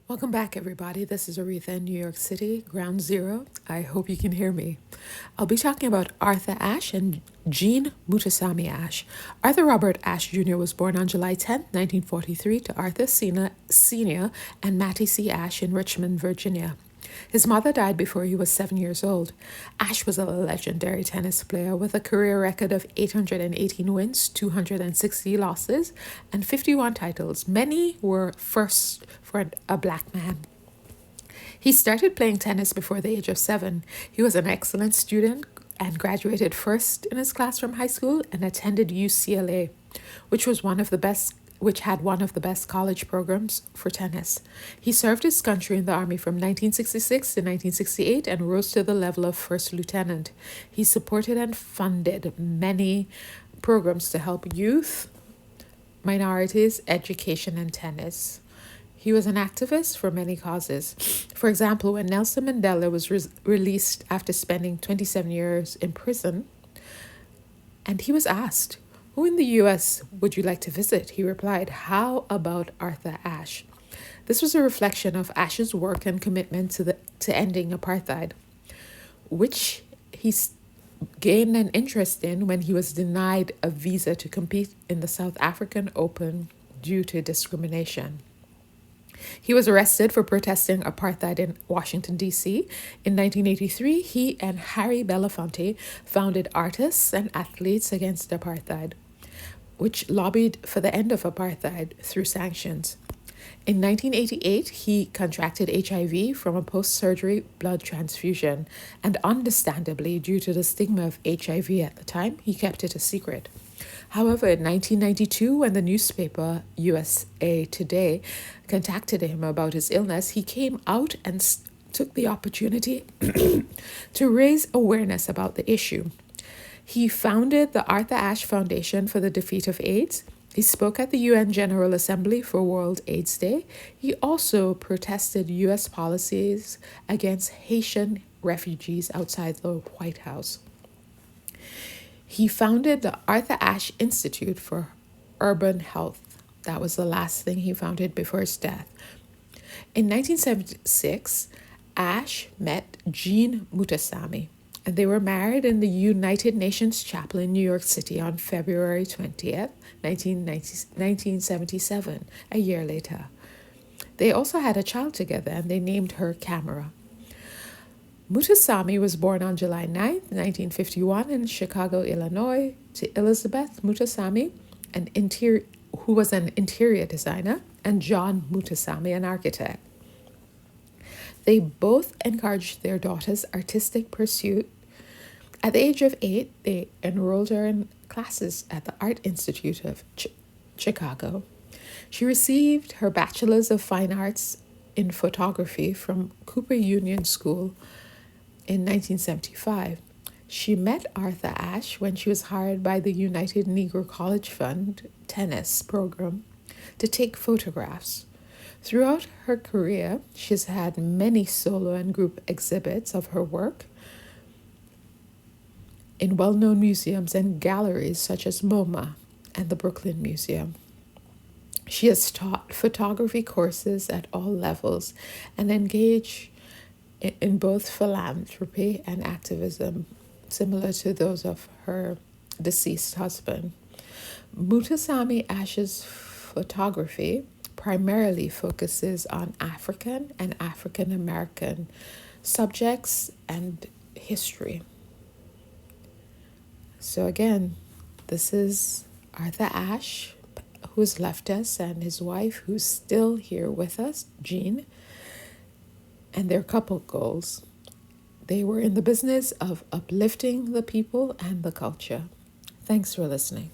Welcome back, everybody. This is Aretha in New York City, Ground Zero. I hope you can hear me. I'll be talking about Arthur Ashe and Jeanne Moutousammy Ashe. Arthur Robert Ashe Jr. was born on July 10, 1943, to Arthur Sr. and Mattie C. Ashe in Richmond, Virginia. His mother died before he was 7 years old. Ashe was a legendary tennis player with a career record of 818 wins, 260 losses, and 51 titles. Many were firsts for a black man. He started playing tennis before the age of 7. He was an excellent student and graduated first in his class from high school and attended UCLA, which had one of the best college programs for tennis. He served his country in the Army from 1966 to 1968 and rose to the level of first lieutenant. He supported and funded many programs to help youth, minorities, education, and tennis. He was an activist for many causes. For example, when Nelson Mandela was released after spending 27 years in prison, and he was asked, "Who in the U.S. would you like to visit?" He replied, "How about Arthur Ashe?" This was a reflection of Ashe's work and commitment to ending apartheid, which he gained an interest in when he was denied a visa to compete in the South African Open due to discrimination. He was arrested for protesting apartheid in Washington, D.C. In 1983, he and Harry Belafonte founded Artists and Athletes Against Apartheid, which lobbied for the end of apartheid through sanctions. In 1988, he contracted HIV from a post-surgery blood transfusion, and understandably, due to the stigma of HIV at the time, he kept it a secret. However, in 1992, when the newspaper USA Today contacted him about his illness, he came out and took the opportunity to raise awareness about the issue. He founded the Arthur Ashe Foundation for the Defeat of AIDS. He spoke at the UN General Assembly for World AIDS Day. He also protested U.S. policies against Haitian refugees outside the White House. He founded the Arthur Ashe Institute for Urban Health. That was the last thing he founded before his death. In 1976, Ashe met Jeanne Moutousammy, and they were married in the United Nations Chapel in New York City on February 20th, 1977, a year later. They also had a child together, and they named her Camera. Moutoussamy was born on July 9, 1951 in Chicago, Illinois, to Elizabeth Moutoussamy, who was an interior designer, and Jeanne Moutousammy, an architect. They both encouraged their daughter's artistic pursuit. At the age of 8, they enrolled her in classes at the Art Institute of Chicago. She received her Bachelor's of Fine Arts in Photography from Cooper Union School in 1975. She met Arthur Ashe when she was hired by the United Negro College Fund tennis program to take photographs. Throughout her career, she's had many solo and group exhibits of her work in well-known museums and galleries such as MoMA and the Brooklyn Museum. She has taught photography courses at all levels and engaged in both philanthropy and activism, similar to those of her deceased husband. Moutoussamy Ashe's photography primarily focuses on African and African American subjects and history. So again, this is Arthur Ashe, who's left us, and his wife, who's still here with us, Jeanne, and their couple goals. They were in the business of uplifting the people and the culture. Thanks for listening.